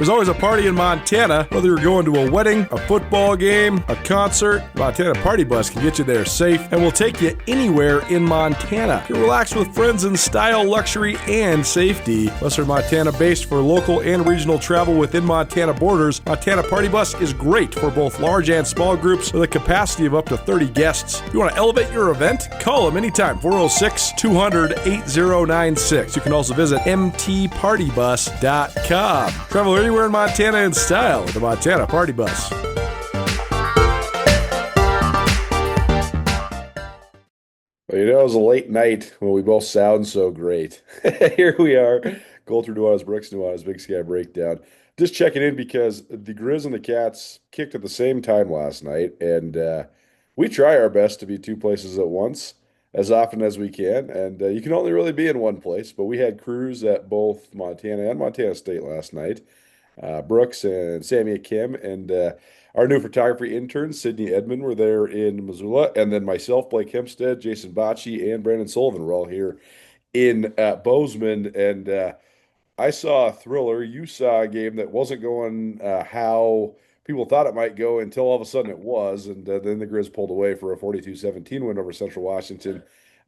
There's always a party in Montana. Whether you're going to a wedding, a football game, a concert, Montana Party Bus can get you there safe and will take you anywhere in Montana. You can relax with friends in style, luxury, and safety. Western Montana based for local and regional travel within Montana borders. Montana Party Bus is great for both large and small groups with a capacity of up to 30 guests. If you want to elevate your event, call them anytime, 406-200-8096. You can also visit mtpartybus.com. Travel anywhere in Montana in style with the Montana Party Bus. Well, it was a late night when we both sound so great. Here we are, Colter Nuanez, Brooks Nuanez, Big Sky Breakdown. Just checking in because the Griz and the Cats kicked at the same time last night, and we try our best to be two places at once as often as we can, and you can only really be in one place, but we had crews at both Montana and Montana State last night. Brooks and Sammy Kim and our new photography interns, Sydney Edmond, were there in Missoula, and then myself, Blake Hempstead, Jason Bocci, and Brandon Sullivan were all here in Bozeman, and I saw a thriller. You saw a game that wasn't going how people thought it might go until all of a sudden it was, and then the Griz pulled away for a 42-17 win over Central Washington.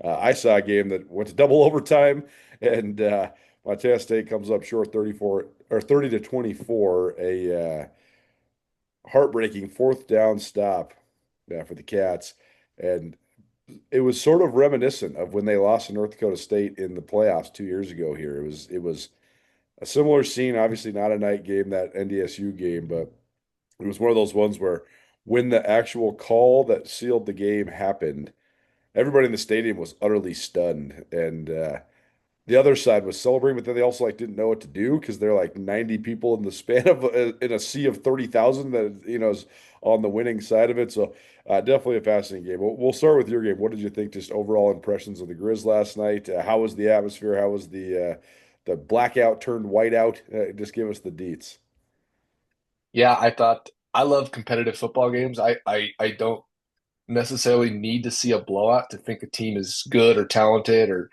I saw a game that went to double overtime, and Montana State comes up short 30-24, a heartbreaking fourth down stop for the Cats, and it was sort of reminiscent of when they lost to North Dakota State in the playoffs 2 years ago. Here, it was a similar scene. Obviously, not a night game, that NDSU game, but it was one of those ones where when the actual call that sealed the game happened, everybody in the stadium was utterly stunned, and the other side was celebrating, but then they also didn't know what to do because they're 90 people in the span of in a sea of 30,000 that is on the winning side of it. So definitely a fascinating game. We'll start with your game. What did you think? Just overall impressions of the Griz last night? How was the atmosphere? How was the blackout turned whiteout? Just give us the deets. Yeah, I love competitive football games. I don't necessarily need to see a blowout to think a team is good or talented or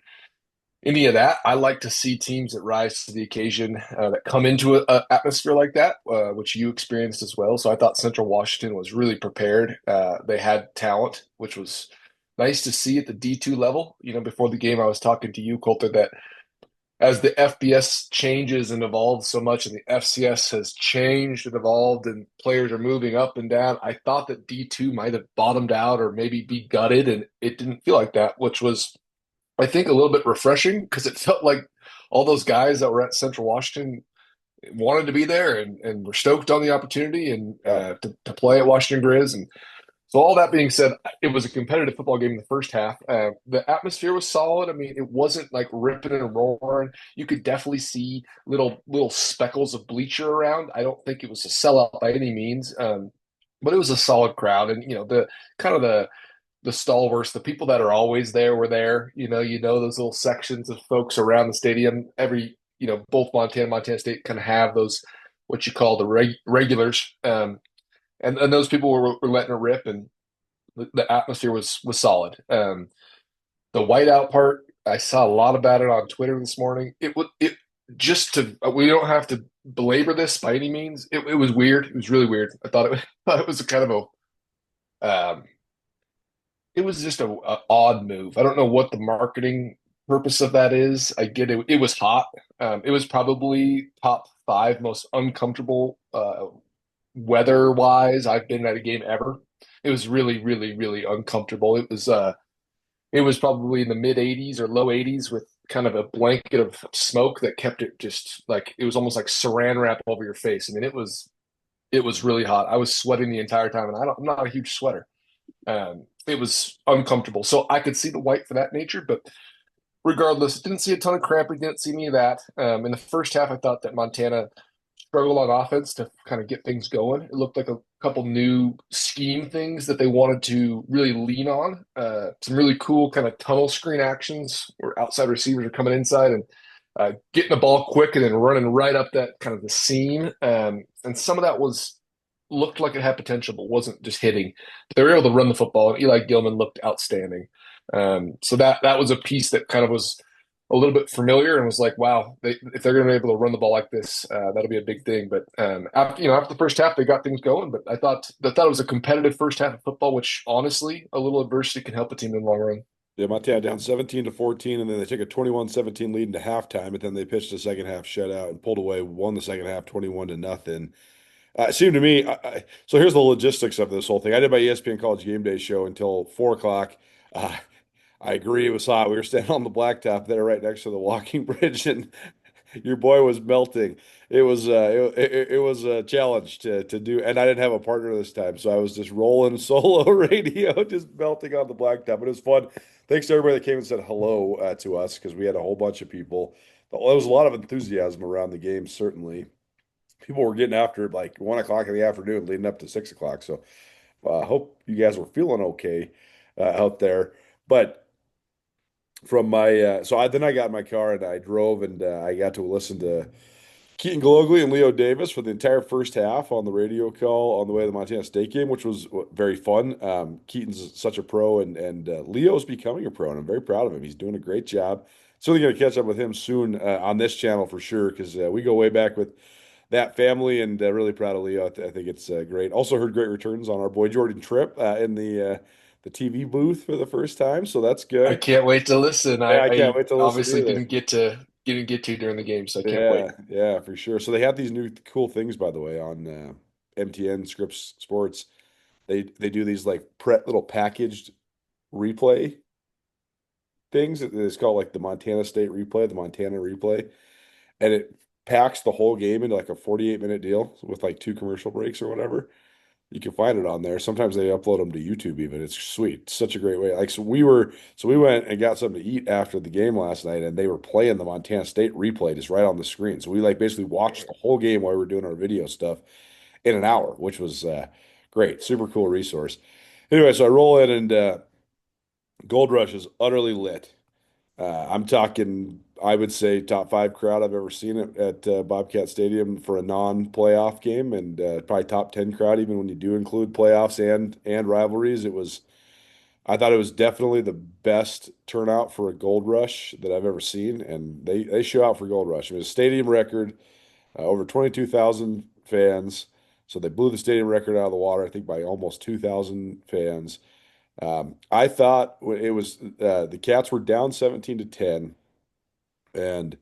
any of that. I like to see teams that rise to the occasion, that come into an atmosphere like that, which you experienced as well. So I thought Central Washington was really prepared. They had talent, which was nice to see at the D2 level. Before the game, I was talking to you, Colter, that as the FBS changes and evolves so much and the FCS has changed and evolved and players are moving up and down, I thought that D2 might have bottomed out or maybe be gutted, and it didn't feel like that, which was, I think, a little bit refreshing because it felt like all those guys that were at Central Washington wanted to be there and were stoked on the opportunity and to play at Washington Griz. And so all that being said, it was a competitive football game in the first half. The atmosphere was solid. I mean, it wasn't ripping and roaring. You could definitely see little speckles of bleacher around. I don't think it was a sellout by any means, but it was a solid crowd. And the kind of the stalwarts, the people that are always there were there. Those little sections of folks around the stadium. Both Montana and Montana State kind of have those what you call the regulars. And those people were letting it rip, and the atmosphere was solid. The whiteout part, I saw a lot about it on Twitter this morning. We don't have to belabor this by any means. It was weird. It was really weird. I thought it was a kind of it was just a odd move. I don't know what the marketing purpose of that is. I get it. It was hot. It was probably top 5 most uncomfortable weather-wise I've been at a game ever. It was really, really, really uncomfortable. It was probably in the mid 80s or low 80s with kind of a blanket of smoke that kept it just it was almost like saran wrap over your face. I mean, it was really hot. I was sweating the entire time, and I'm not a huge sweater. It was uncomfortable. So I could see the white for that nature, but regardless, didn't see a ton of cramping, didn't see any of that. In the first half, I thought that Montana struggled on offense to kind of get things going. It looked like a couple new scheme things that they wanted to really lean on. Some really cool kind of tunnel screen actions where outside receivers are coming inside and getting the ball quick and then running right up that kind of the seam. And some of that looked like it had potential, but wasn't just hitting. But they were able to run the football, and Eli Gilman looked outstanding. So that was a piece that kind of was a little bit familiar and was like, wow, if they're going to be able to run the ball like this, that'll be a big thing. But after the first half, they got things going. But I thought it was a competitive first half of football, which honestly, a little adversity can help a team in the long run. Yeah, Montana down 17-14, and then they took a 21-17 lead into halftime, but then they pitched a second half shutout and pulled away, won the second half 21-0. It seemed to me, so here's the logistics of this whole thing. I did my ESPN College Game Day show until 4 o'clock. Uh, I agree, it was hot. We were standing on the blacktop there right next to the walking bridge, and your boy was melting. It was a challenge to do, and I didn't have a partner this time, so I was just rolling solo radio, just melting on the blacktop. But it was fun. Thanks to everybody that came and said hello to us because we had a whole bunch of people. There was a lot of enthusiasm around the game, certainly. People were getting after it like 1 o'clock in the afternoon, leading up to 6 o'clock. So I hope you guys were feeling okay out there. But from my then I got in my car and I drove and I got to listen to Keaton Galogly and Leo Davis for the entire first half on the radio call on the way to the Montana State game, which was very fun. Keaton's such a pro, and Leo's becoming a pro, and I'm very proud of him. He's doing a great job. Certainly going to catch up with him soon on this channel for sure, because we go way back with that family, and really proud of Leo. I think it's great. Also heard great returns on our boy Jordan Tripp in the TV booth for the first time, so that's I good. can't wait to listen. Yeah, I can't I wait to listen obviously either. didn't get to during the game, so I can't wait. Yeah, for sure. So they have these new cool things, by the way, on MTN Scripps Sports. They do these like little packaged replay things. It's called like the Montana State replay, the Montana replay, and it packs the whole game into like a 48-minute deal with like two commercial breaks or whatever. You can find it on there. Sometimes they upload them to YouTube even. It's sweet. Such a great way. Like so we went and got something to eat after the game last night and they were playing the Montana State replay just right on the screen. So we like basically watched the whole game while we were doing our video stuff in an hour, which was great. Super cool resource. Anyway, so I roll in and Gold Rush is utterly lit. I'm talking, I would say, top five crowd I've ever seen at Bobcat Stadium for a non-playoff game, and probably top 10 crowd even when you do include playoffs and rivalries. I thought it was definitely the best turnout for a Gold Rush that I've ever seen, and they show out for Gold Rush. It was a stadium record, over 22,000 fans, so they blew the stadium record out of the water, I think, by almost 2,000 fans. I thought it was the Cats were down 17-10, and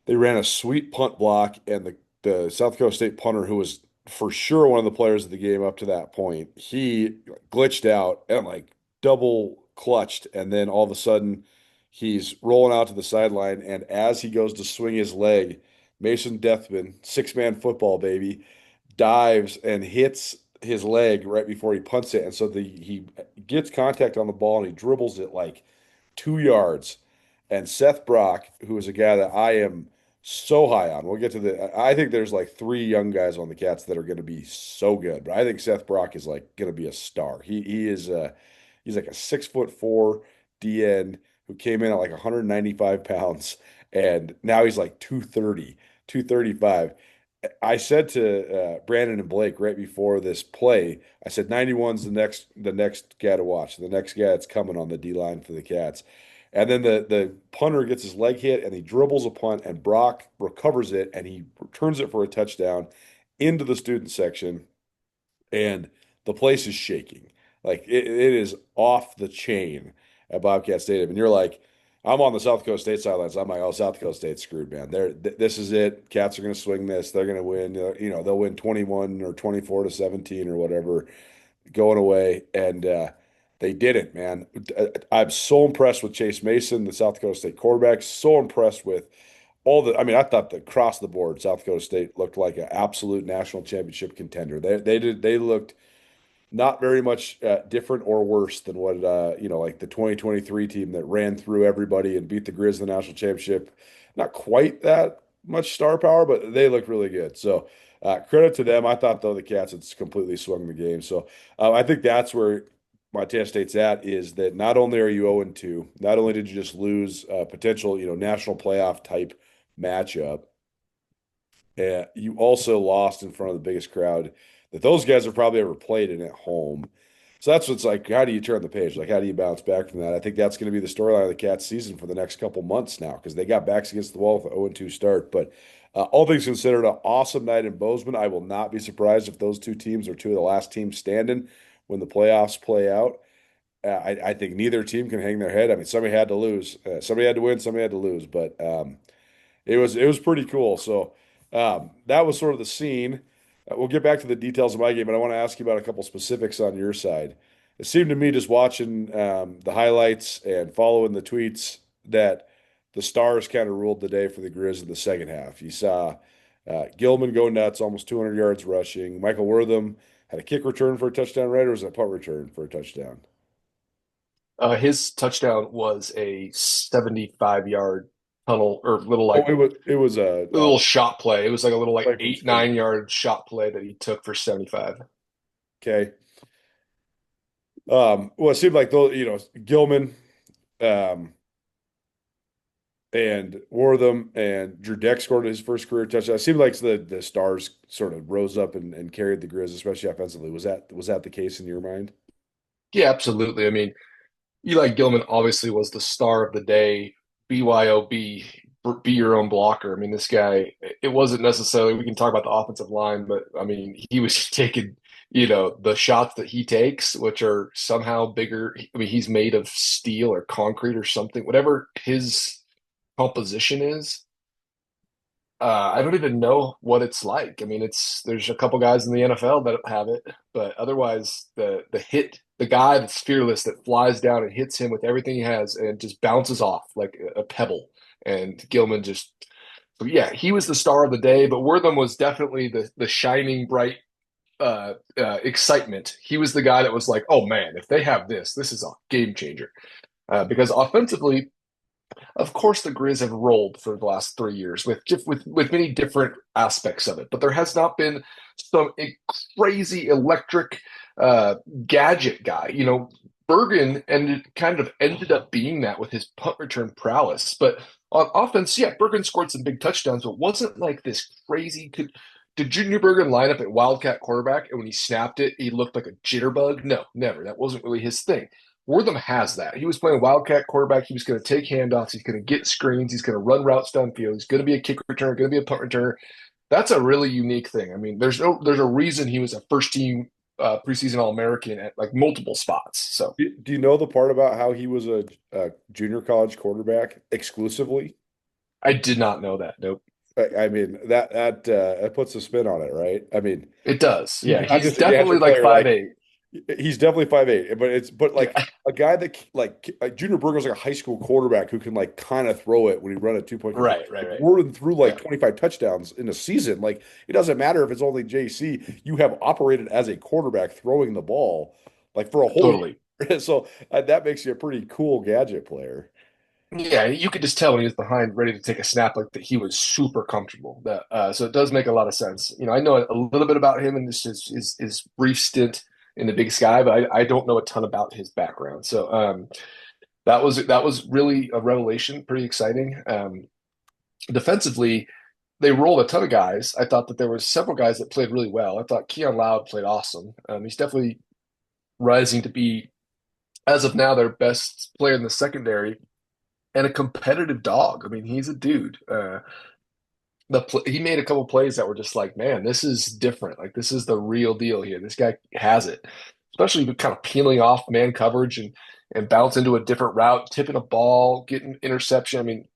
they ran a sweet punt block, and the South Dakota State punter, who was for sure one of the players of the game up to that point, he glitched out and like double clutched, and then all of a sudden he's rolling out to the sideline, and as he goes to swing his leg, Mason Deathman, six-man football baby, dives and hits his leg right before he punts it, and so he gets contact on the ball and he dribbles it like 2 yards. And Seth Brock, who is a guy that I am so high on, we'll get to I think there's like three young guys on the Cats that are going to be so good, but I think Seth Brock is like going to be a star. He is he's like a 6'4" DN who came in at like 195 pounds, and now he's like 230, 235. I said to Brandon and Blake right before this play, I said 91's the next guy to watch, the next guy that's coming on the D line for the Cats. And then the punter gets his leg hit and he dribbles a punt and Brock recovers it and he returns it for a touchdown into the student section, and the place is shaking. Like it is off the chain at Bobcat Stadium. And you're like, I'm on the South Dakota State sidelines. I'm like, oh, South Dakota State's screwed, man. This is it. Cats are going to swing this. They're going to win. They'll win 21 or 24-17 or whatever going away. And they didn't, man. I'm so impressed with Chase Mason, the South Dakota State quarterback. So impressed with I thought that across the board, South Dakota State looked like an absolute national championship contender. They looked not very much different or worse than what like the 2023 team that ran through everybody and beat the Griz in the national championship. Not quite that much star power, but they looked really good. So credit to them. I thought though the Cats had completely swung the game. So I think that's where Montana State's at, is that not only are you 0-2, not only did you just lose a potential national playoff type matchup, you also lost in front of the biggest crowd that those guys have probably ever played in at home. So that's what's like, how do you turn the page? Like, how do you bounce back from that? I think that's going to be the storyline of the Cats season for the next couple months now because they got backs against the wall with an 0-2 start. But all things considered, an awesome night in Bozeman. I will not be surprised if those two teams are two of the last teams standing when the playoffs play out. I think neither team can hang their head. I mean, somebody had to lose. Somebody had to win, somebody had to lose. But it was pretty cool. So that was sort of the scene. We'll get back to the details of my game, but I want to ask you about a couple specifics on your side. It seemed to me just watching the highlights and following the tweets that the Stars kind of ruled the day for the Griz in the second half. You saw Gilman go nuts, almost 200 yards rushing. Michael Wortham had a kick return for a touchdown, right? Or was it a punt return for a touchdown? His touchdown was a 75-yard tunnel or Oh, it was a little shot play. It was like a little like play from 8-9 yard shot play that he took for 75. okay. Well, it seemed like those, Gilman, um, and Wortham and Drew Deck scored his first career touchdown. It seemed like the Stars sort of rose up and carried the Grizz, especially offensively. Was that the case in your mind? Yeah, absolutely. I mean, Eli Gilman obviously was the star of the day. BYOB, be your own blocker. I mean, this guy, it wasn't necessarily, we can talk about the offensive line, but I mean, he was taking, the shots that he takes, which are somehow bigger. I mean, he's made of steel or concrete or something, whatever his composition is. I don't even know what it's like. I mean, there's a couple guys in the NFL that have it, but otherwise, the guy that's fearless that flies down and hits him with everything he has and just bounces off like a pebble. And Gilman just, so yeah, he was the star of the day, but Wortham was definitely the shining bright excitement. He was the guy that was like, oh man, if they have this is a game changer. Because offensively, of course, the Grizz have rolled for the last 3 years with many different aspects of it, but there has not been some crazy electric gadget guy. Bergen ended up being that with his punt return prowess. But on offense, yeah, Bergen scored some big touchdowns, but wasn't like this crazy. Did Junior Bergen line up at Wildcat quarterback, and when he snapped it, he looked like a jitterbug? No, never. That wasn't really his thing. Wortham has that. He was playing Wildcat quarterback. He was going to take handoffs. He's going to get screens. He's going to run routes downfield. He's going to be a kick returner, going to be a punt returner. That's a really unique thing. I mean, there's a reason he was a first team preseason All-American at like multiple spots. So, Do you know the part about how he was a junior college quarterback exclusively? I did not know that. Nope. I mean that puts a spin on it, right? I mean, It does. Yeah, not he's just a gadget definitely like player, 5'8". he's definitely 5'8", but like Yeah. a guy that like Junior Berger's like a high school quarterback who can like kind of throw it when he run a 2 point. Right. Warden threw like Yeah. 25 touchdowns in a season. Like it doesn't matter if it's only JC. You have operated as a quarterback throwing the ball like for a whole Totally. year. So that makes you a pretty cool gadget player. Yeah, you could just tell when he was behind, ready to take a snap, like that he was super comfortable. So it does make a lot of sense. I know a little bit about him and just his brief stint in the Big Sky, but I don't know a ton about his background. So that was really a revelation, pretty exciting. Defensively, they rolled a ton of guys. I thought that there were several guys that played really well. I thought Keon Loud played awesome. He's definitely rising to be, as of now, their best player in the secondary and a competitive dog. I mean, he's a dude. He made a couple plays that were just like, man, this is different. Like this is the real deal here. This guy has it, especially kind of peeling off man coverage and bounce into a different route, tipping a ball, getting interception. I mean,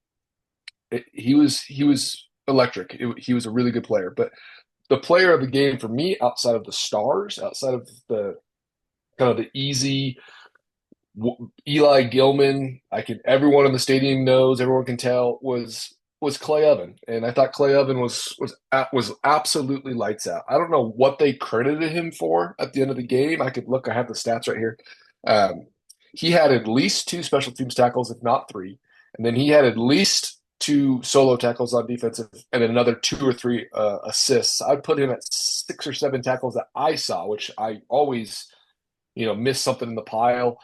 he was electric. He was a really good player. But the player of the game for me, outside of the Stars, outside of the kind of the easy Eli Gilman, everyone in the stadium knows, everyone can tell, was Clay Oven, and I thought Clay Oven was absolutely lights out. I don't know what they credited him for at the end of the game. I could look. I have the stats right here. He had at least two special teams tackles, if not three, and then he had at least two solo tackles on defensive, and then another two or three assists. I'd put him at 6 or 7 tackles that I saw, which I always, miss something in the pile.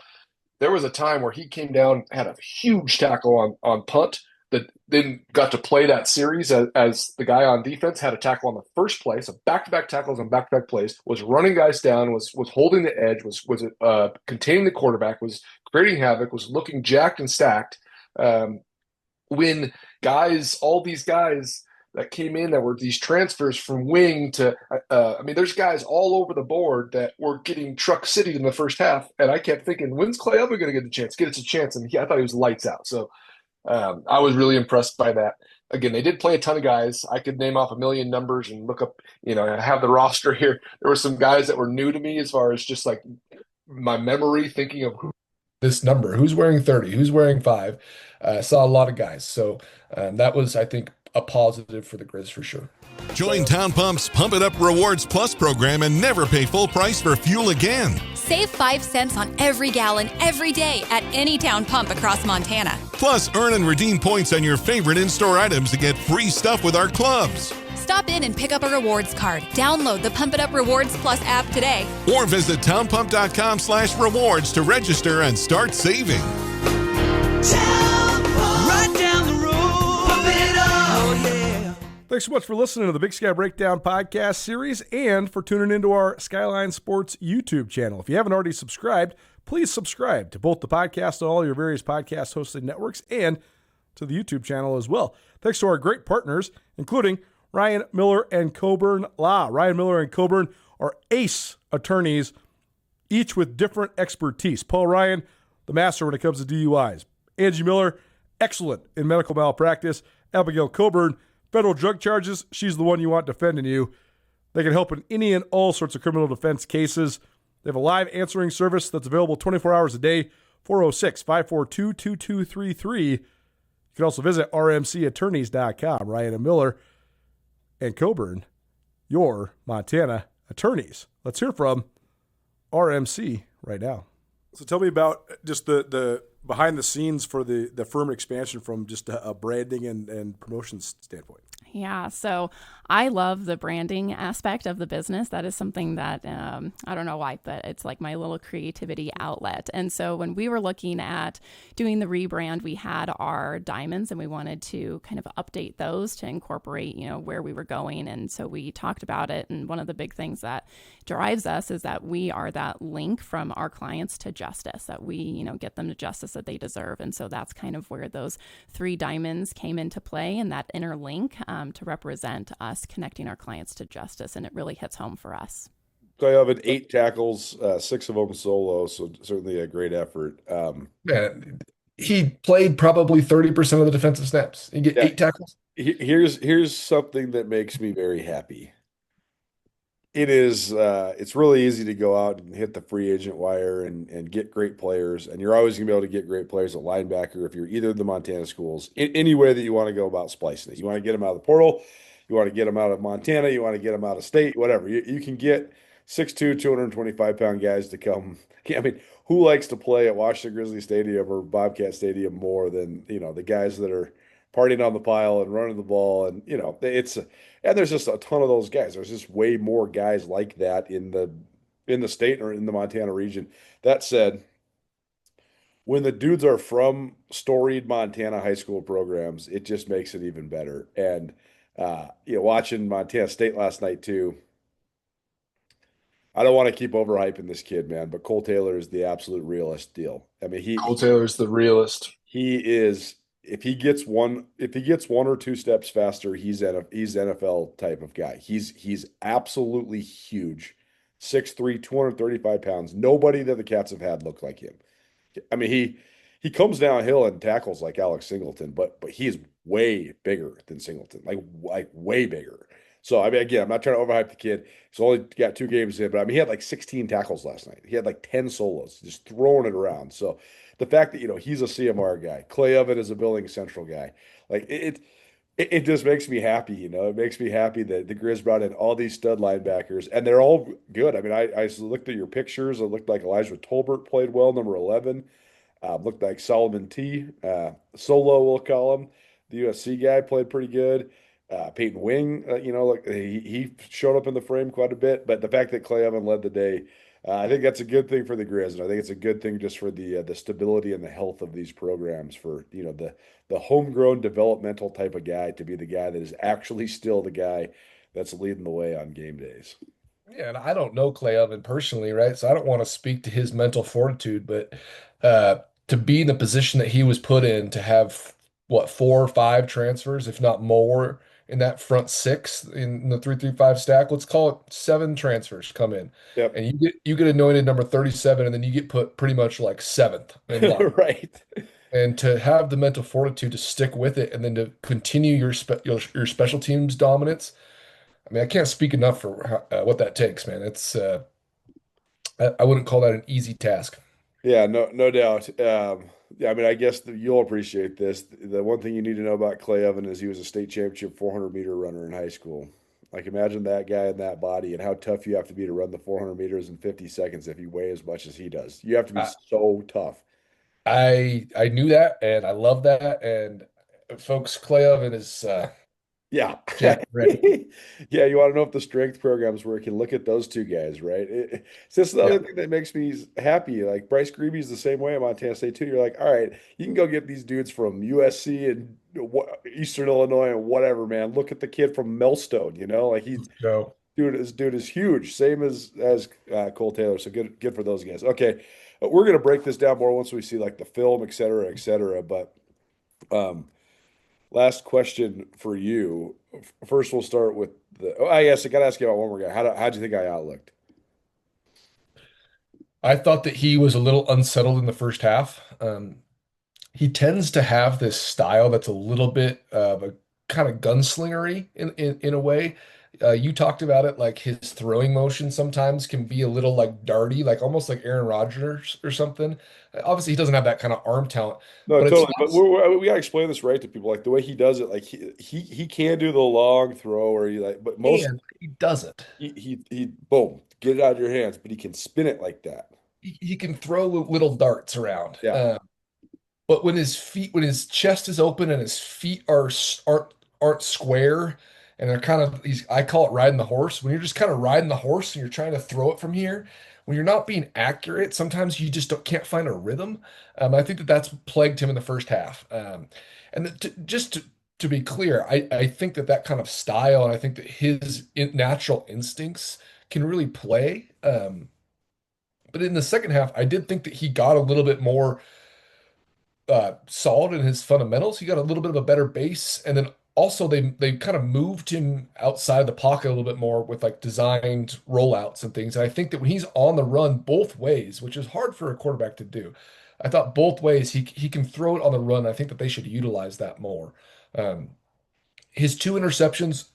There was a time where he came down, had a huge tackle on punt, that then got to play that series as the guy on defense, had a tackle on the first play, so back-to-back tackles on back-to-back plays, was running guys down, was holding the edge, was containing the quarterback, was creating havoc, was looking jacked and stacked. When all these guys that came in that were these transfers from wing to, there's guys all over the board that were getting truck city in the first half, and I kept thinking, when's Clay Elvin going to get the chance? Get us a chance, and I thought he was lights out. So I was really impressed by that. Again, they did play a ton of guys. I could name off a million numbers and look up, I have the roster here. There were some guys that were new to me as far as just like my memory, thinking of this number, who's wearing 30, who's wearing 5. Saw a lot of guys. So that was, I think, a positive for the Griz for sure. Join Town Pump's Pump It Up Rewards Plus program and never pay full price for fuel again. Save 5 cents on every gallon every day at any Town Pump across Montana. Plus, earn and redeem points on your favorite in-store items to get free stuff with our clubs. Stop in and pick up a rewards card. Download the Pump It Up Rewards Plus app today. Or visit townpump.com/rewards to register and start saving. Town Pump. Right down the road. Pump it up. Oh, yeah. Thanks so much for listening to the Big Sky Breakdown podcast series and for tuning into our Skyline Sports YouTube channel. If you haven't already subscribed, please subscribe to both the podcast and all your various podcast hosting networks and to the YouTube channel as well. Thanks to our great partners, including Ryan Miller and Coburn Law. Ryan Miller and Coburn are ace attorneys, each with different expertise. Paul Ryan, the master when it comes to DUIs. Angie Miller, excellent in medical malpractice. Abigail Coburn, federal drug charges. She's the one you want defending you. They can help in any and all sorts of criminal defense cases. They have a live answering service that's available 24 hours a day, 406-542-2233. You can also visit rmcattorneys.com. Ryan and Miller and Coburn, your Montana attorneys. Let's hear from RMC right now. So tell me about just the behind the scenes for the firm expansion from just a branding and promotions standpoint. Yeah, so I love the branding aspect of the business. That is something that, I don't know why, but it's like my little creativity outlet. And so when we were looking at doing the rebrand, we had our diamonds and we wanted to kind of update those to incorporate, where we were going. And so we talked about it. And one of the big things that drives us is that we are that link from our clients to justice, that we, get them to justice that they deserve. And so that's kind of where those 3 diamonds came into play, and that inner link to represent us connecting our clients to justice. And it really hits home for us. So I have 8 tackles, 6 of them solo, so certainly a great effort. he played probably 30% of the defensive snaps. He get 8 tackles. Here's something that makes me very happy. It's really easy to go out and hit the free agent wire and get great players, and you're always gonna be able to get great players at linebacker if you're either of the Montana schools. In any way that you want to go about splicing it, you want to get them out of the portal, you want to get them out of Montana, you want to get them out of state, whatever. You can get 6'2", 225-pound guys to come. I mean, who likes to play at Washington Grizzly Stadium or Bobcat Stadium more than the guys that are partying on the pile and running the ball, and and there's just a ton of those guys. There's just way more guys like that in the state or in the Montana region. That said, when the dudes are from storied Montana high school programs, it just makes it even better. And watching Montana State last night too, I don't want to keep overhyping this kid, man, but Cole Taylor is the absolute realest deal. I mean, Cole Taylor's the realist. He is. If he gets one or 2 steps faster, he's NFL type of guy. He's absolutely huge. 6'3", 235 pounds. Nobody that the Cats have had look like him. I mean, he comes downhill and tackles like Alex Singleton, but he is way bigger than Singleton, like way bigger. So, I mean, again, I'm not trying to overhype the kid. He's only got 2 games in, but I mean, he had like 16 tackles last night. He had like 10 solos, just throwing it around. So the fact that, he's a CMR guy, Clay Elvin is a Building Central guy, like it just makes me happy, It makes me happy that the Griz brought in all these stud linebackers, and they're all good. I mean, I looked at your pictures. It looked like Elijah Tolbert played well, number 11. Looked like Solomon T. Solo, we'll call him. The USC guy played pretty good. Peyton Wing, he showed up in the frame quite a bit. But the fact that Clay Elvin led the day, I think that's a good thing for the Griz, and I think it's a good thing just for the stability and the health of these programs. For the homegrown developmental type of guy to be the guy that is actually still the guy that's leading the way on game days. Yeah, and I don't know Clay Oven personally, right? So I don't want to speak to his mental fortitude, but to be in the position that he was put in, to have what, 4 or 5 transfers, if not more, in that front six in the 3-3-5 stack. Let's call it 7 transfers come in, Yep. and you get anointed number 37, and then you get put pretty much like seventh in line. Right. And to have the mental fortitude to stick with it, and then to continue your special teams dominance. I mean, I can't speak enough for what that takes, man. It's I wouldn't call that an easy task. Yeah, no doubt. Yeah, I mean, I guess you'll appreciate this. The one thing you need to know about Clay Oven is he was a state championship 400-meter runner in high school. Like, imagine that guy in that body and how tough you have to be to run the 400 meters in 50 seconds if you weigh as much as he does. You have to be so tough. I knew that, and I love that. And folks, Clay Oven is Yeah. jacked ready. Yeah, you want to know if the strength programs work, you look at those two guys, right? It's just the other thing that makes me happy. Like Bryce Greeby's the same way at Montana State too. You're like, all right, you can go get these dudes from USC and Eastern Illinois and whatever, man. Look at the kid from Millstone, like he's So dude is huge, same as Cole Taylor. So good for those guys. Okay, we're gonna break this down more once we see like the film, et cetera, et cetera. But last question for you. First, we'll start with I guess I got to ask you about one more guy. How'd you think I outlooked? I thought that he was a little unsettled in the first half. He tends to have this style that's a little bit of a kind of gunslingery in a way. You talked about it, like his throwing motion sometimes can be a little like darty, like almost like Aaron Rodgers or something. Obviously, he doesn't have that kind of arm talent. No, but totally. But we got to explain this right to people. Like the way he does it, like he can do the long throw, or but most he doesn't. He boom, get it out of your hands, but he can spin it like that. He can throw little darts around. Yeah. But when his chest is open and his feet aren't square, and they're kind of I call it riding the horse. When you're just kind of riding the horse and you're trying to throw it from here, when you're not being accurate, sometimes you just can't find a rhythm. I think that's plagued him in the first half. To be clear, I think that kind of style, and I think that his natural instincts can really play. But in the second half, I did think that he got a little bit more solid in his fundamentals. He got a little bit of a better base, and then also they kind of moved him outside the pocket a little bit more with like designed rollouts and things. And I think that when he's on the run both ways, which is hard for a quarterback to do, I thought both ways he can throw it on the run. I think that they should utilize that more. His 2 interceptions,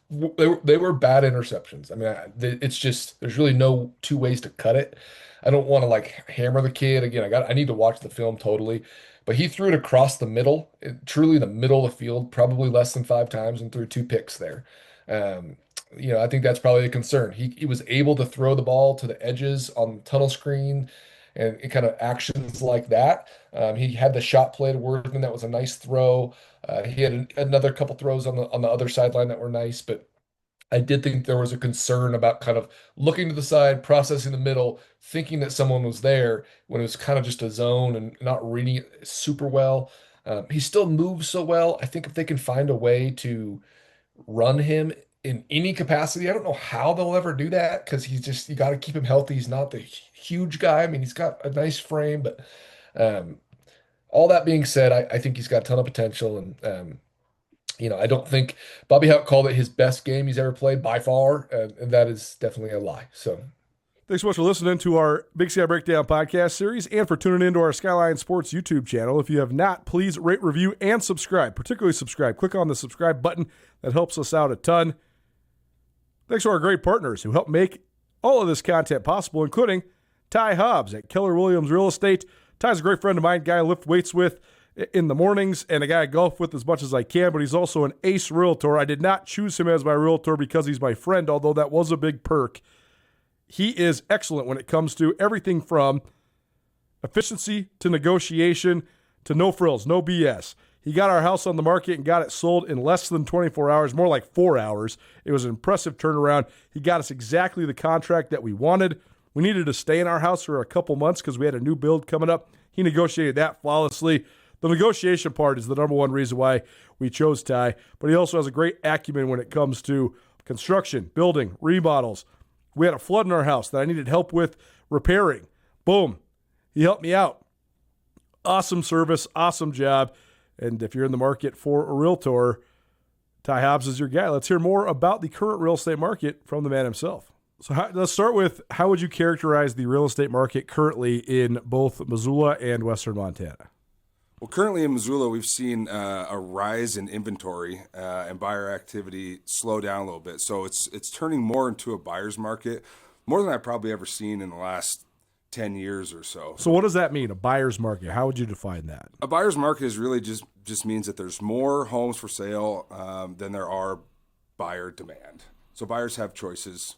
they were bad interceptions. I mean, it's just there's really no 2 ways to cut it. I don't want to like hammer the kid again. I need to watch the film totally, but he threw it across the middle, truly the middle of the field, probably less than 5 times, and threw 2 picks there. I think that's probably a concern. He was able to throw the ball to the edges on the tunnel screen and kind of actions like that. He had the shot play to Worthman. That was a nice throw. He had another couple throws on the other sideline that were nice, but I did think there was a concern about kind of looking to the side, processing the middle, thinking that someone was there when it was kind of just a zone and not reading it super well. He still moves so well. I think if they can find a way to run him in any capacity, I don't know how they'll ever do that because you got to keep him healthy. He's not the huge guy. I mean, he's got a nice frame, but all that being said, I think he's got a ton of potential. And, I don't think Bobby Houck called it his best game he's ever played by far. And that is definitely a lie. So thanks so much for listening to our Big Sky Breakdown podcast series and for tuning into our Skyline Sports YouTube channel. If you have not, please rate, review, and subscribe. Particularly subscribe. Click on the subscribe button. That helps us out a ton. Thanks to our great partners who help make all of this content possible, including Ty Hobbs at Keller Williams Real Estate. Ty's a great friend of mine, guy I lift weights with in the mornings, and a guy I golf with as much as I can, but he's also an ace realtor. I did not choose him as my realtor because he's my friend, although that was a big perk. He is excellent when it comes to everything from efficiency to negotiation to no frills, no BS. He got our house on the market and got it sold in less than 24 hours, more like 4 hours. It was an impressive turnaround. He got us exactly the contract that we wanted. We needed to stay in our house for a couple months because we had a new build coming up. He negotiated that flawlessly. The negotiation part is the number one reason why we chose Ty, but he also has a great acumen when it comes to construction, building, remodels. We had a flood in our house that I needed help with repairing. Boom. He helped me out. Awesome service, awesome job. And if you're in the market for a realtor, Ty Hobbs is your guy. Let's hear more about the current real estate market from the man himself. So let's start with, how would you characterize the real estate market currently in both Missoula and Western Montana? Well, currently in Missoula, we've seen a rise in inventory and buyer activity slow down a little bit. So it's turning more into a buyer's market, more than I've probably ever seen in the last 10 years or so. So what does that mean, a buyer's market? How would you define that? A buyer's market is really just means that there's more homes for sale than there are buyer demand. So buyers have choices,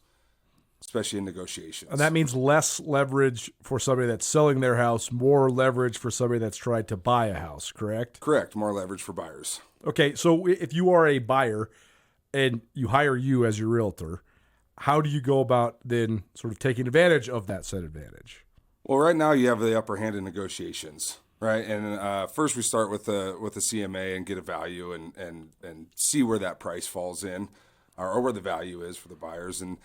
especially in negotiations. And that means less leverage for somebody that's selling their house, more leverage for somebody that's tried to buy a house, correct? Correct. More leverage for buyers. Okay, so if you are a buyer and you hire you as your realtor, how do you go about then sort of taking advantage of that said advantage? Well, right now you have the upper hand in negotiations, right? And first we start with the CMA and get a value and see where that price falls in, or where the value is for the buyers. And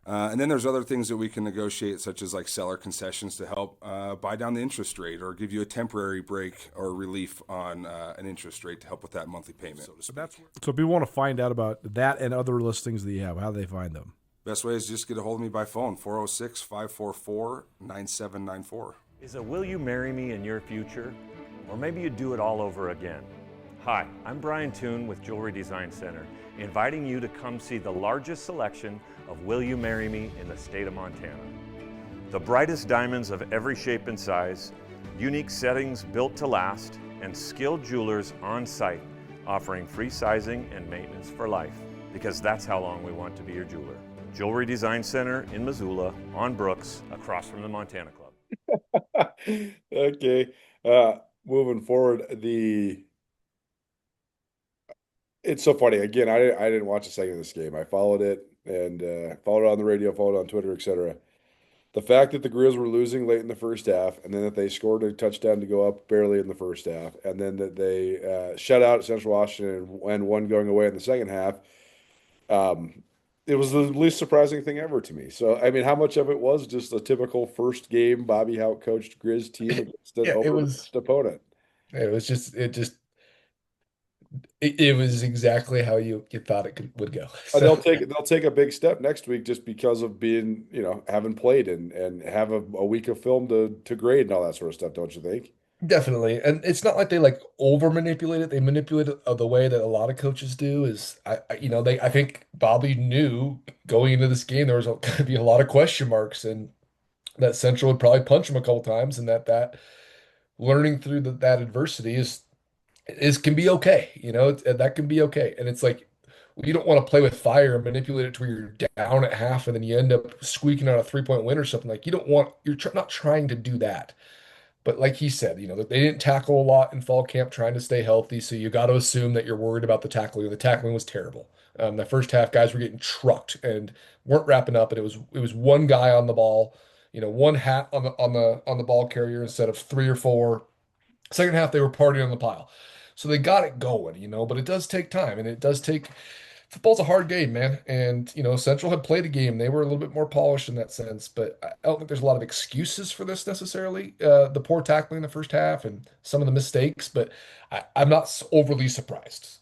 then there's other things that we can negotiate, such as like seller concessions to help buy down the interest rate, or give you a temporary break or relief on an interest rate to help with that monthly payment, so to speak. So if you want to find out about that and other listings that you have, how do they find them? Best way is just get a hold of me by phone, 406-544-9794. Is a will you marry me in your future? Or maybe you do it all over again. Hi, I'm Brian Toon with Jewelry Design Center, inviting you to come see the largest selection of Will You Marry Me in the state of Montana. The brightest diamonds of every shape and size, unique settings built to last, and skilled jewelers on site offering free sizing and maintenance for life, because that's how long we want to be your jeweler. Jewelry Design Center in Missoula, on Brooks, across from the Montana Club. Okay. Moving forward, it's so funny. Again, I didn't watch a second of this game. I followed it and followed it on the radio, followed it on Twitter, etc. The fact that the Griz were losing late in the first half, and then that they scored a touchdown to go up barely in the first half, and then that they shut out Central Washington and one going away in the second half, it was the least surprising thing ever to me. So, I mean, how much of it was just a typical first game Bobby Houck coached Griz team against an overmatched opponent? It was exactly how you thought it would go. So, they'll take a big step next week just because of being, having played and have a week of film to grade and all that sort of stuff, don't you think? definitely. And it's not like they over manipulate it. They manipulate it the way that a lot of coaches do. I think Bobby knew going into this game there was going to be a lot of question marks, and that Central would probably punch him a couple times, and that learning through that adversity can be okay. That can be okay. And it's like, you don't want to play with fire and manipulate it to where you're down at half and then you end up squeaking out a 3-point win or something. You're not trying to do that. But like he said, that they didn't tackle a lot in fall camp trying to stay healthy. So you got to assume that you're worried about the tackling. The tackling was terrible. The first half, guys were getting trucked and weren't wrapping up. And it was one guy on the ball, one hat on the ball carrier instead of 3 or 4. Second half, they were partying on the pile. So they got it going, but it does take time, and it does take. Football's a hard game, man. And, Central had played a game. They were a little bit more polished in that sense, but I don't think there's a lot of excuses for this necessarily. The poor tackling in the first half and some of the mistakes, but I'm not overly surprised.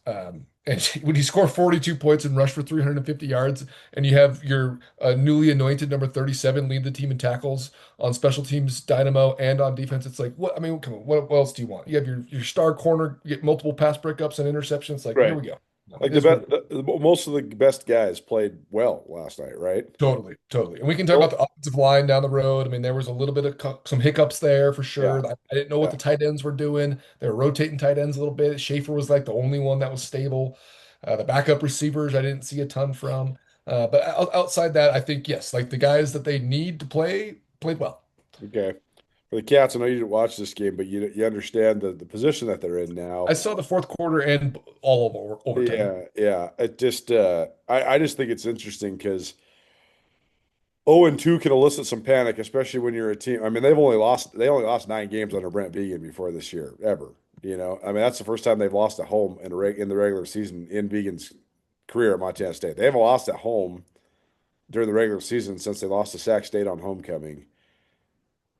And when you score 42 points and rush for 350 yards, and you have your newly anointed number 37 lead the team in tackles on special teams, dynamo, and on defense, it's like, what? I mean, come on, what else do you want? You have your star corner, you get multiple pass breakups and interceptions. Right. Here we go. Most of the best guys played well last night, right? Totally. And we can talk about the offensive line down the road. I mean, there was a little bit of some hiccups there for sure. Yeah. I didn't know what the tight ends were doing. They were rotating tight ends a little bit. Schaefer was the only one that was stable. The backup receivers, I didn't see a ton from. But outside that, I think, yes, the guys that they need to play played well. Okay. For the Cats, I know you didn't watch this game, but you understand the position that they're in now. I saw the fourth quarter and all of overtime. Yeah. It just I just think it's interesting because 0-2 can elicit some panic, especially when you're a team. I mean, they only lost 9 games under Brent Vigen before this year, ever. I mean, that's the first time they've lost at home in the regular season in Vigen's career at Montana State. They haven't lost at home during the regular season since they lost to Sac State on homecoming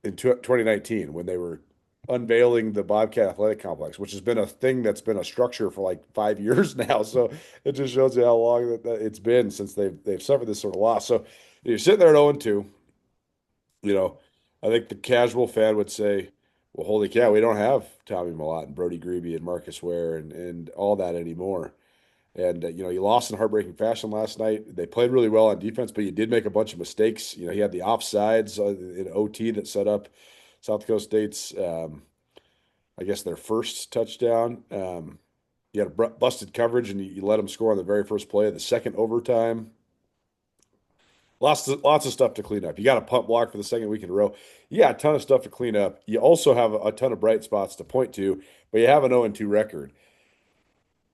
in 2019 when they were unveiling the Bobcat Athletic Complex, which has been a thing that's been a structure for like 5 years now. So it just shows you how long that it's been since they've suffered this sort of loss. So you're sitting there at 0-2. I think the casual fan would say, well, holy cow, we don't have Tommy Mellott and Brody Grebe and Marcus Ware and all that anymore. And, you lost in heartbreaking fashion last night. They played really well on defense, but you did make a bunch of mistakes. He had the offsides in OT that set up South Dakota State's, I guess, their first touchdown. You had a busted coverage, and you let them score on the very first play of the second overtime. Lots of stuff to clean up. You got a punt block for the second week in a row. You got a ton of stuff to clean up. You also have a ton of bright spots to point to, but you have an 0-2 record.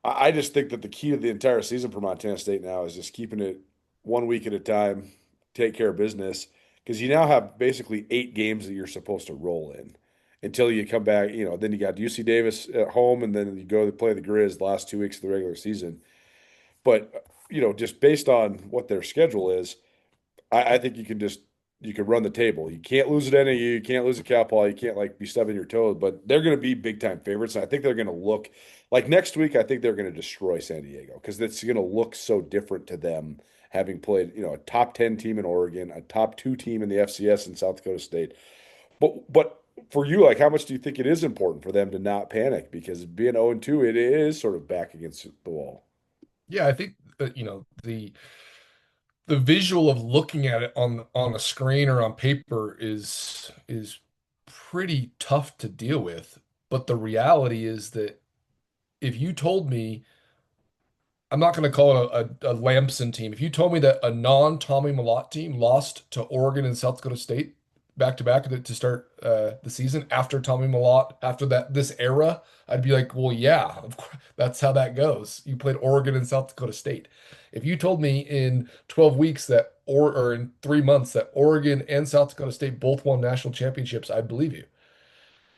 I just think that the key to the entire season for Montana State now is just keeping it 1 week at a time, take care of business, because you now have basically 8 games that you're supposed to roll in until you come back. Then you got UC Davis at home, and then you go to play the Griz the last 2 weeks of the regular season. But, just based on what their schedule is, I think you can run the table. You can't lose at NAU. You can't lose at Cal Poly. You can't be stubbing your toes, but they're going to be big time favorites. And I think they're going to look like next week. I think they're going to destroy San Diego because it's going to look so different to them having played, a top 10 team in Oregon, a top 2 team in the FCS in South Dakota State. But for you, how much do you think it is important for them to not panic? Because being 0-2, it is sort of back against the wall. Yeah, I think that, the visual of looking at it on a screen or on paper is pretty tough to deal with. But the reality is that if you told me, I'm not going to call it a Lamson team. If you told me that a non-Tommy Mellott team lost to Oregon and South Dakota State back to back to start the season after Tommy Mellott, after this era, I'd be like, well, yeah, of course, that's how that goes. You played Oregon and South Dakota State. If you told me in 12 weeks or in 3 months that Oregon and South Dakota State both won national championships, I'd believe you.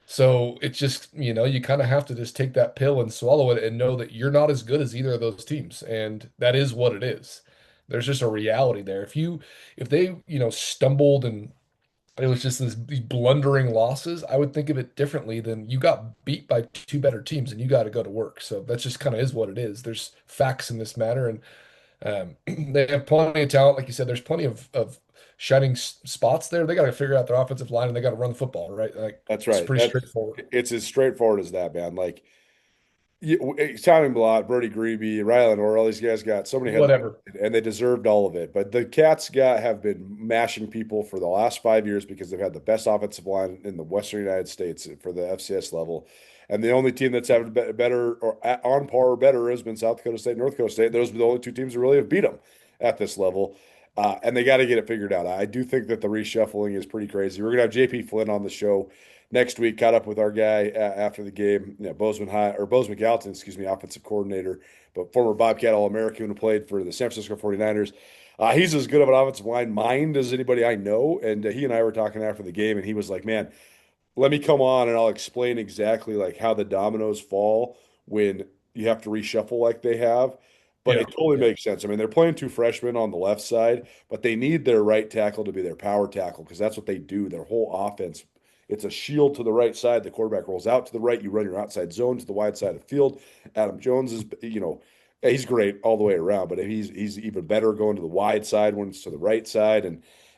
So it's just, you kind of have to just take that pill and swallow it and know that you're not as good as either of those teams. And that is what it is. There's just a reality there. If they, stumbled and it was just these blundering losses, I would think of it differently than you got beat by 2 better teams and you got to go to work. So that just kind of is what it is. There's facts in this matter. And they have plenty of talent. Like you said, there's plenty of shining spots there. They got to figure out their offensive line and they got to run the football, right? That's right. It's pretty straightforward. It's as straightforward as that, man. Tommy Mellott, Brody Grebe, Riley Orr, all these guys got so many headlines, Whatever. and they deserved all of it. But the Cats have been mashing people for the last 5 years because they've had the best offensive line in the Western United States for the FCS level. And the only team that's having better or on par or better has been South Dakota State, North Dakota State. Those are the only 2 teams that really have beat them at this level. And they got to get it figured out. I do think that the reshuffling is pretty crazy. We're going to have JP Flynn on the show next week, caught up with our guy after the game, Bozeman Gallatin, offensive coordinator, but former Bobcat All-American who played for the San Francisco 49ers. He's as good of an offensive line mind as anybody I know. And he and I were talking after the game, and he was like, man, let me come on and I'll explain exactly how the dominoes fall when you have to reshuffle like they have. But it totally makes sense. I mean, they're playing 2 freshmen on the left side, but they need their right tackle to be their power tackle because that's what they do. Their whole offense, it's a shield to the right side. The quarterback rolls out to the right. You run your outside zone to the wide side of the field. Adam Jones is, he's great all the way around, but he's even better going to the wide side when it's to the right side.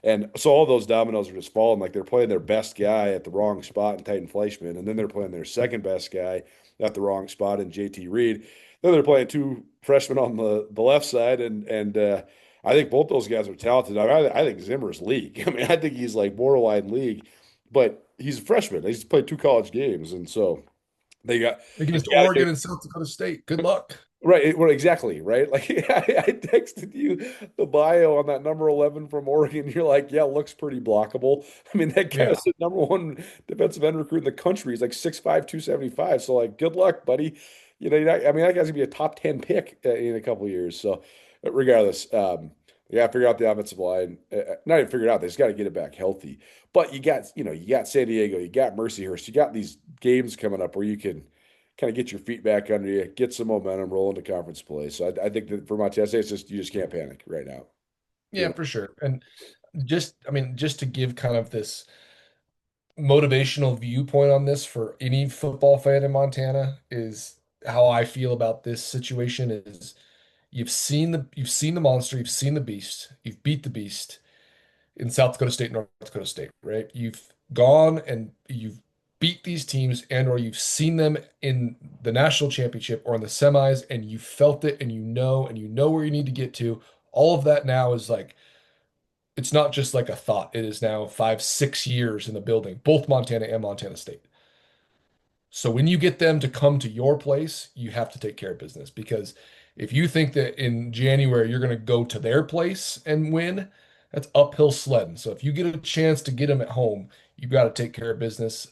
And so all those dominoes are just falling. They're playing their best guy at the wrong spot in Titan Fleischman, and then they're playing their second best guy at the wrong spot in JT Reed. Then they're playing 2 freshmen on the left side, and I think both those guys are talented. I think Zimmer's league. I mean, I think he's borderline league, but he's a freshman. He's played 2 college games, and so they got against Oregon and South Dakota State. Good luck. Right. Well, exactly. Right. I texted you the bio on that number 11 from Oregon. You're like, yeah, looks pretty blockable. I mean, that guy's the number 1 defensive end recruit in the country. He's 6'5", 275. So good luck, buddy. That guy's gonna be a top 10 pick in a couple of years. So regardless, the Yeah, figure out the offensive line. Not even figure it out. They just got to get it back healthy. But you got San Diego, you got Mercyhurst, you got these games coming up where you can kind of get your feet back under you, get some momentum, roll into conference play. So I think that for Montana State, it's just you just can't panic right now. Yeah, for sure. And just to give kind of this motivational viewpoint on this for any football fan in Montana is how I feel about this situation is you've seen the monster, you've seen the beast, you've beat the beast in South Dakota State, North Dakota State, right? You've gone and you've beat these teams and or you've seen them in the national championship or in the semis and you felt it and you know where you need to get to. All of that now is like it's not just like a thought. It is now 5, 6 years in the building, both Montana and Montana State. So when you get them to come to your place, you have to take care of business because if you think that in January you're going to go to their place and win, that's uphill sledding. So if you get a chance to get them at home, you've got to take care of business.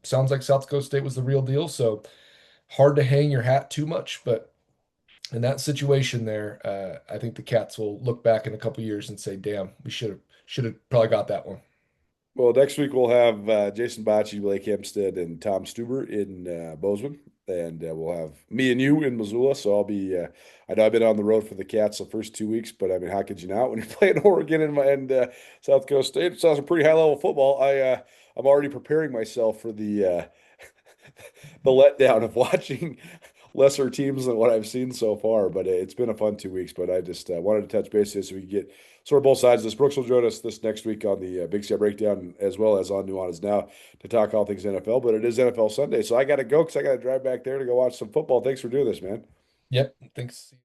Sounds like South Dakota State was the real deal. So hard to hang your hat too much, but in that situation there, I think the Cats will look back in a couple years and say, "Damn, we should have probably got that one." Well, next week we'll have Jason Bocci, Blake Hempstead, and Tom Stuber in Bozeman, and we'll have me and you in Missoula. So I'll be. I know I've been on the road for the Cats the first 2 weeks, but I mean, how could you not when you're playing Oregon and South Dakota State? It sounds a pretty high level football. I'm already preparing myself for the the letdown of watching lesser teams than what I've seen so far. But it's been a fun 2 weeks. But I just wanted to touch base here so we can get sort of both sides of this. Brooks will join us this next week on the Big Sky Breakdown as well as on Nuanez Now to talk all things NFL. But it is NFL Sunday, so I got to go because I got to drive back there to go watch some football. Thanks for doing this, man. Yep. Thanks.